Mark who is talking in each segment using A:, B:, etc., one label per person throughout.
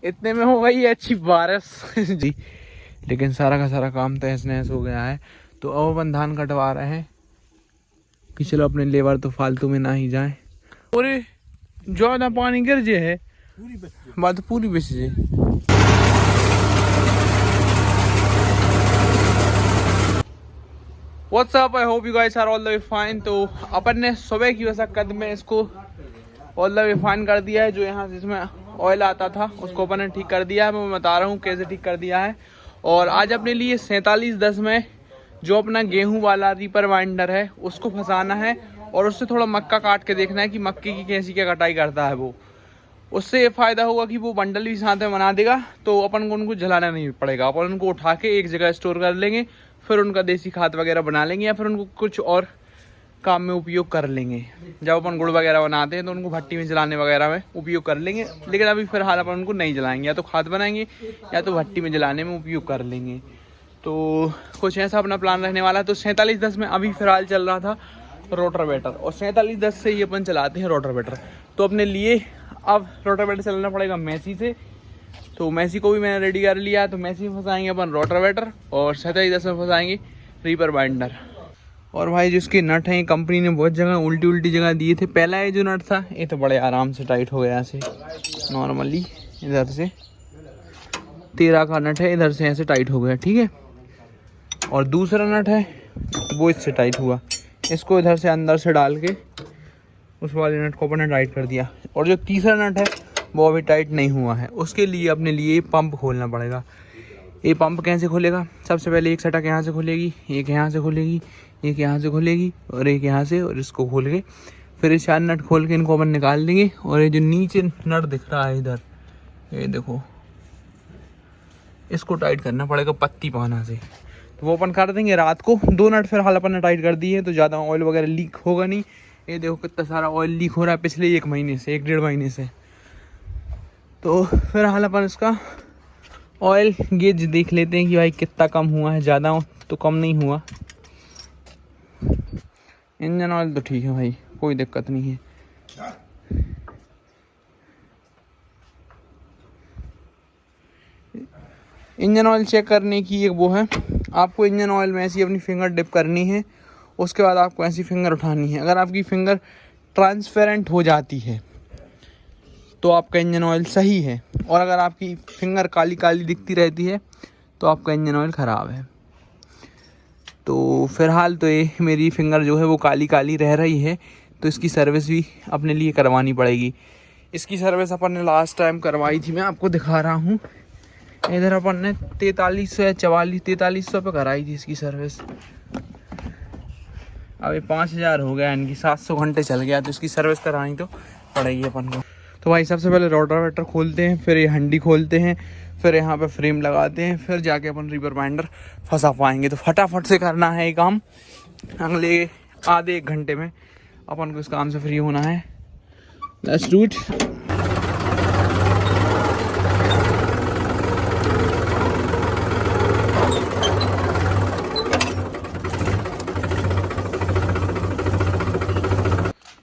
A: इतने में हो गई है अच्छी बारिश जी। लेकिन सारा का सारा काम तहस नहस हो गया है। तो अब अपन धान कटवा रहे हैं कि चलो अपने लेबर तो फालतू में ना ही जाए। और ज्यादा पानी गिर जे है बात पूरी बेच जे। What's up? I hope you guys are all the way fine। तो अपन ने सुबह की वजह कद में इसको ऑल द वे फाइन कर दिया है। जो यहाँ से इसमें ऑयल आता था उसको अपन ने ठीक कर दिया है। मैं बता रहा हूँ कैसे ठीक कर दिया है। और आज अपने लिए 4710 में जो अपना गेहूं वाला रीपर बाइंडर है उसको फंसाना है और उससे थोड़ा मक्का काट के देखना है कि मक्के की कैसी क्या कटाई करता है वो। उससे ये फायदा होगा कि वो बंडल भी साथ में बना देगा तो अपन को उनको जलाना नहीं पड़ेगा। अपन उनको उठा के एक जगह स्टोर कर लेंगे, फिर उनका देसी खाद वगैरह बना लेंगे या फिर उनको कुछ और काम में उपयोग कर लेंगे। जब अपन गुड़ वगैरह बनाते हैं तो उनको भट्टी में जलाने वगैरह में उपयोग कर लेंगे। लेकिन अभी फिलहाल अपन उनको नहीं जलाएंगे, या तो खाद बनाएंगे या तो भट्टी में जलाने में उपयोग कर लेंगे। तो कुछ ऐसा अपना प्लान रहने वाला है। तो 4710 में अभी फिलहाल चल रहा था रोटावेटर और 4710 से ही अपन चलाते हैं रोटावेटर। तो अपने लिए अब रोटावेटर चलाना पड़ेगा मैसी से। तो मैसी को भी मैंने रेडी कर लिया। तो मैसी में फंसाएंगे अपन रोटावेटर और 4710 में फंसाएंगे रीपर बाइंडर। और भाई जिसके नट हैं कंपनी ने बहुत जगह उल्टी जगह दिए थे। पहला ये जो नट था ये तो बड़े आराम से टाइट हो गया ऐसे नॉर्मली। इधर से 13 का नट है, इधर से ऐसे टाइट हो गया, ठीक है। और दूसरा नट है वो इससे टाइट हुआ। इसको इधर से अंदर से डाल के उस वाले नट को अपने टाइट कर दिया। और जो तीसरा नट है वो अभी टाइट नहीं हुआ है। उसके लिए अपने लिए पंप खोलना पड़ेगा। ये पंप कैसे खुलेगा? सबसे पहले एक सटक यहाँ से खुलेगी, एक यहाँ से खुलेगी, एक यहाँ से खुलेगी और एक यहाँ से। और इसको खोल के फिर ये 4 नट खोल के इनको अपन निकाल देंगे। और ये जो नीचे नट दिख रहा है इधर, ये देखो, इसको टाइट करना पड़ेगा पत्ती पाना से। तो वो अपन कर देंगे रात को। 2 नट फिर हाल अपन ने टाइट कर दिए हैं तो ज़्यादा ऑयल वगैरह लीक होगा नहीं। ये देखो कितना सारा ऑयल लीक हो रहा है पिछले 1 महीने से, 1 डेढ़ महीने से। तो फिर हाल अपन इसका ऑयल गेज देख लेते हैं कि भाई कितना कम हुआ है। ज़्यादा तो कम नहीं हुआ। इंजन ऑयल तो ठीक है भाई, कोई दिक्कत नहीं है। इंजन ऑयल चेक करने की एक वो है, आपको इंजन ऑयल में ऐसी अपनी फिंगर डिप करनी है। उसके बाद आपको ऐसी फिंगर उठानी है। अगर आपकी फिंगर ट्रांसपेरेंट हो जाती है तो आपका इंजन ऑयल सही है। और अगर आपकी फिंगर काली काली दिखती रहती है तो आपका इंजन ऑयल ख़राब है। तो फिलहाल तो ये मेरी फिंगर जो है वो काली काली रह रही है। तो इसकी सर्विस भी अपने लिए करवानी पड़ेगी। इसकी सर्विस अपन ने लास्ट टाइम करवाई थी, मैं आपको दिखा रहा हूँ। इधर अपन ने 4300 पे कराई थी इसकी सर्विस। अभी 5000 हो गया, इनकी 700 घंटे चल गया। तो इसकी सर्विस करानी तो पड़ेगी अपन को। तो भाई सबसे पहले रोटावेटर खोलते हैं, फिर ये हंडी खोलते हैं, फिर यहाँ पे फ्रेम लगाते हैं, फिर जाके अपन रीपर बाइंडर फंसा पाएंगे। तो फटाफट से करना है ये काम। अगले आधे 1 घंटे में अपन को इस काम से फ्री होना है। Let's do it.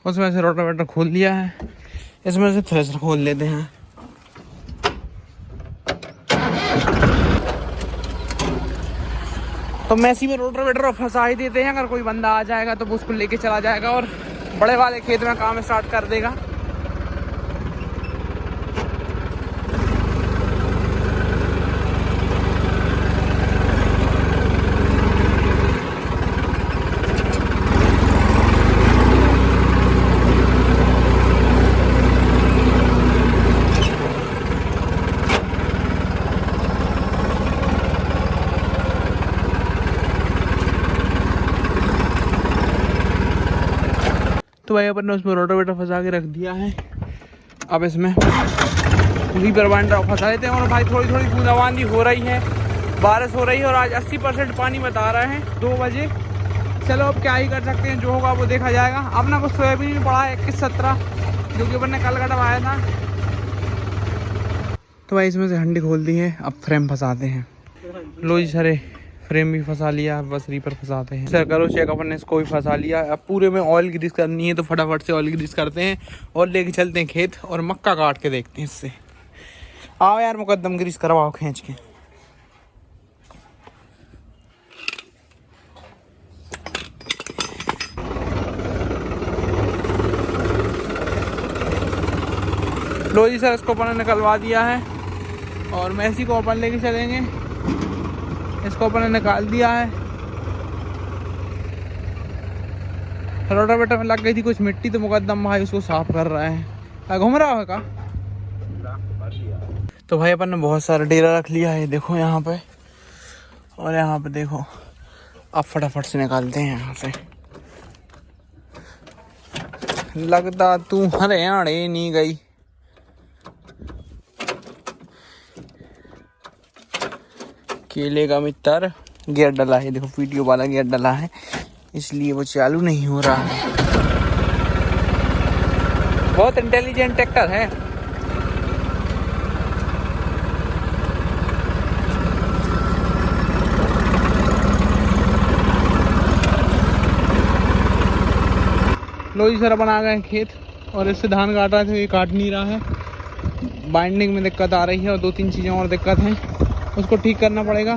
A: उसमें से रोटावेटर खोल लिया है, इसमें से थ्रेशर खोल लेते हैं। तो मैसी में रोटावेटर फंसा ही देते हैं। अगर कोई बंदा आ जाएगा तो वो उसको लेके चला जाएगा और बड़े वाले खेत में काम स्टार्ट कर देगा। तो भाई अपन ने उसमें रोटावेटर फंसा के रख दिया है। अब इसमें रीपर बाइंडर फंसा लेते हैं। और भाई थोड़ी थोड़ी बूंदाबांदी हो रही है, बारिश हो रही है और आज 80% पानी बता रहे हैं 2 बजे। चलो अब क्या ही कर सकते हैं, जो होगा वो देखा जाएगा। अपना कुछ सोयाबीन भी पड़ा है 21-17 जो कि अपन ने कल कटवाया था। तो भाई इसमें से हंडी खोल दी है, अब फ्रेम फंसाते हैं। लो जी सरे, फ्रेम भी फंसा लिया, बस रीपर फंसाते हैं। सर करो चेक, अपन ने इसको भी फंसा लिया। अब पूरे में ऑयल ग्रीस करनी है तो फटाफट से ऑयल ग्रीस करते हैं और लेके चलते हैं खेत और मक्का काट के देखते हैं इससे। आओ यार मुकद्दम ग्रीस करवाओ खींच के। लो जी सर, इसको अपन ने निकलवा दिया है और मैसी को अपन लेके चलेंगे। इसको अपन ने निकाल दिया है। रोटावेटर में लग गई थी कुछ मिट्टी, तो मुकद्दम भाई उसको साफ कर रहा है। घूम रहा होगा। तो भाई अपन ने बहुत सारा डेरा रख लिया है, देखो यहाँ पे, और यहाँ पे देखो। अब फटाफट से निकालते हैं यहाँ से। लगता तू हरियाणे नहीं गई। केले का मित्र गियर डला है, देखो वीडियो वाला गियर डला है, इसलिए वो चालू नहीं हो रहा है। बहुत इंटेलिजेंट ट्रैक्टर है। लो जी सर, अपन आ गए खेत और इससे धान काट रहा था, ये काट नहीं रहा है। बाइंडिंग में दिक्कत आ रही है और 2-3 चीज़ें और दिक्कत हैं, उसको ठीक करना पड़ेगा।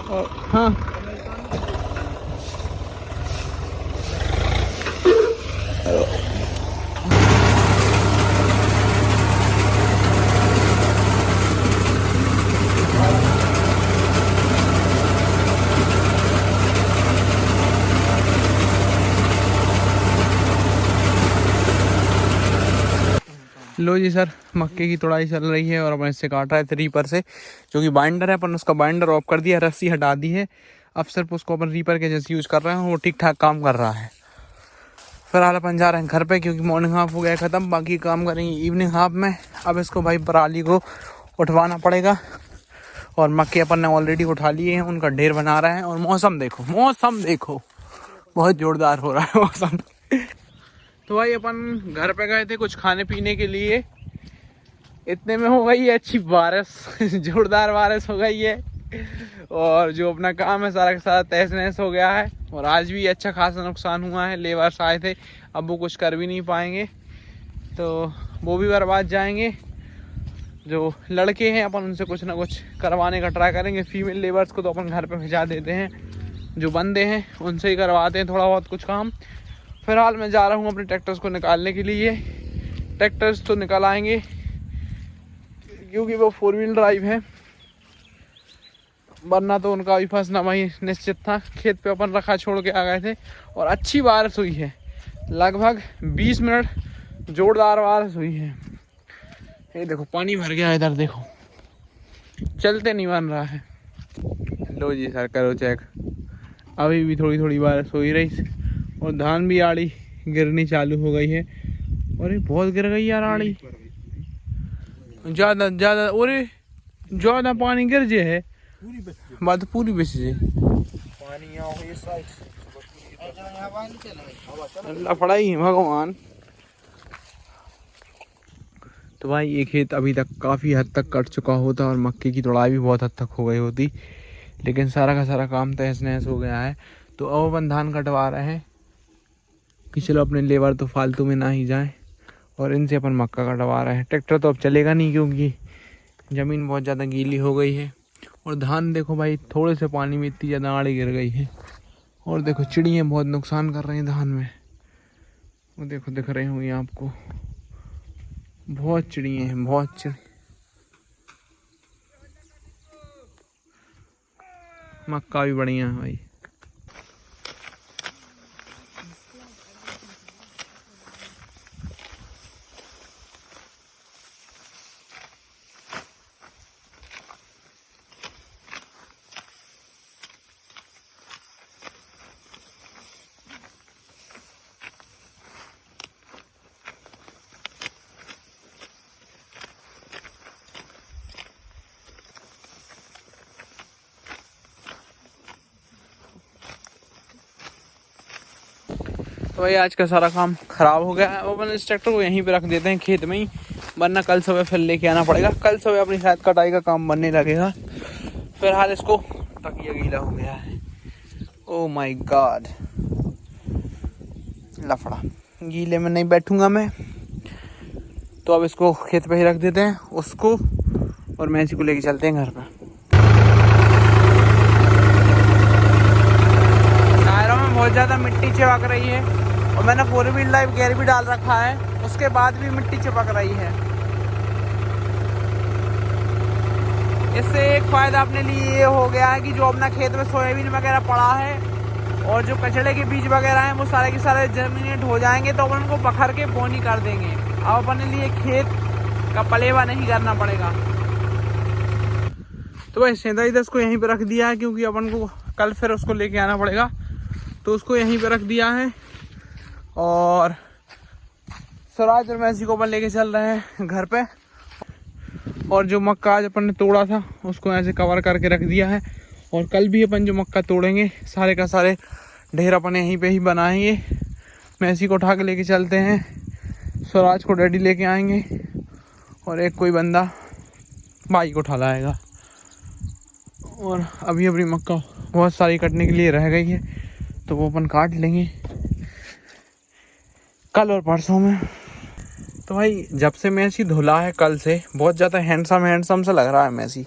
A: और हाँ, लो जी सर, मक्के की तोड़ाई चल रही है और अपन इससे काट रहे थे रीपर से, जो कि बाइंडर है। अपन उसका बाइंडर ऑफ कर दिया, रस्सी हटा दी है। अब सिर्फ उसको अपन रीपर के जैसे यूज़ कर रहे हैं, वो ठीक ठाक काम कर रहा है। फिलहाल अपन जा रहे हैं घर पे, क्योंकि मॉर्निंग हाफ हो गया ख़त्म, बाकी काम करेंगे इवनिंग हाफ में। अब इसको भाई पराली को उठवाना पड़ेगा और मक्के अपन ने ऑलरेडी उठा लिए हैं, उनका ढेर बना रहे हैं। और मौसम देखो, मौसम देखो, बहुत ज़ोरदार हो रहा है मौसम। तो भाई अपन घर पे गए थे कुछ खाने पीने के लिए, इतने में हो गई है अच्छी बारिश जोरदार बारिश हो गई है, और जो अपना काम है सारा का सारा तहस नहस हो गया है। और आज भी अच्छा खासा नुकसान हुआ है। लेबर्स आए थे, अब वो कुछ कर भी नहीं पाएंगे, तो वो भी बर्बाद जाएंगे। जो लड़के हैं अपन उनसे कुछ ना कुछ करवाने का ट्राई करेंगे। फीमेल लेबर्स को तो अपन घर पे भिजा देते हैं, जो बंदे हैं उनसे ही करवाते हैं थोड़ा बहुत कुछ काम। फिलहाल मैं जा रहा हूँ अपने ट्रैक्टर्स को निकालने के लिए। ट्रैक्टर्स तो निकल आएंगे क्योंकि वो 4 व्हील ड्राइव है, वरना तो उनका भी फंसना वही निश्चित था। खेत पे अपन रखा छोड़ के आ गए थे और अच्छी बारिश हुई है, लगभग 20 मिनट जोरदार बारिश हुई है। ये देखो पानी भर गया इधर, देखो चलते नहीं बन रहा है। लो जी सर, करो चेक, अभी भी थोड़ी थोड़ी बारिश हो ही रही और धान भी आड़ी गिरनी चालू हो गई है। और ये बहुत गिर गई यार आड़ी, ज़्यादा ज़्यादा, और ज़्यादा पानी गिर जे है, बात पूरी बेच जे लफड़ाई है भगवान। तो भाई ये खेत अभी तक काफ़ी हद तक कट चुका होता और मक्के की तोड़ाई भी बहुत हद तक हो गई होती, लेकिन सारा का सारा काम तहस नहस हो गया है। तो अब अपन धान कटवा रहे हैं कि चलो अपने लेबर तो फालतू में ना ही जाएं, और इनसे अपन मक्का कटवा रहे हैं। ट्रैक्टर तो अब चलेगा नहीं क्योंकि ज़मीन बहुत ज़्यादा गीली हो गई है। और धान देखो भाई, थोड़े से पानी में इतनी ज़्यादा आड़ी गिर गई है। और देखो चिड़ियाँ बहुत नुकसान कर रही हैं धान में, वो देखो दिख रही होंगी आपको, बहुत चिड़ियाँ हैं, बहुत चिड़िया। मक्का भी बढ़िया है भाई। तो भाई आज का सारा काम खराब हो गया है। अपन इस ट्रैक्टर को यहीं पे रख देते हैं खेत में ही, वरना कल सुबह फिर लेके आना पड़ेगा। कल सुबह अपनी शायद कटाई का काम बनने लगेगा। फिलहाल इसको तकिया गीला हो गया है। ओ माय गॉड, लफड़ा, गीले में नहीं बैठूंगा मैं। तो अब इसको खेत पे ही रख देते हैं उसको, और मैं इसी को लेके चलते हैं घर पे। टायरों में बहुत ज़्यादा मिट्टी चिपक रही है और मैंने 4 व्हील ड्राइव गियर भी डाल रखा है, उसके बाद भी मिट्टी चिपक रही है। इससे एक फ़ायदा अपने लिए ये हो गया है कि जो अपना खेत में सोयाबीन वगैरह पड़ा है और जो कचड़े के बीज वगैरह हैं वो सारे के सारे जर्मिनेट हो जाएंगे, तो अपन उनको बखर के बोनी कर देंगे। अब अपने लिए खेत का पलेवा नहीं करना पड़ेगा। तो भाई सेंधा इधर इसको यहीं पे रख दिया है क्योंकि अपन को कल फिर उसको लेके आना पड़ेगा, तो उसको यहीं पे रख दिया है। और स्वराज और मैसी को अपन लेके चल रहे हैं घर पे। और जो मक्का आज अपन ने तोड़ा था उसको ऐसे कवर करके रख दिया है, और कल भी अपन जो मक्का तोड़ेंगे सारे का सारे ढेर अपन यहीं पे ही बनाएंगे। मैसी को उठा के लेके चलते हैं, स्वराज को डैडी लेके आएंगे, और एक कोई बंदा भाई को उठा लाएगा। और अभी अभी मक्का बहुत सारी कटने के लिए रह गई है, तो वो अपन काट लेंगे कल और परसों में। तो भाई जब से मैसी धुला है कल से बहुत ज़्यादा हैंडसम सा लग रहा है मैसी।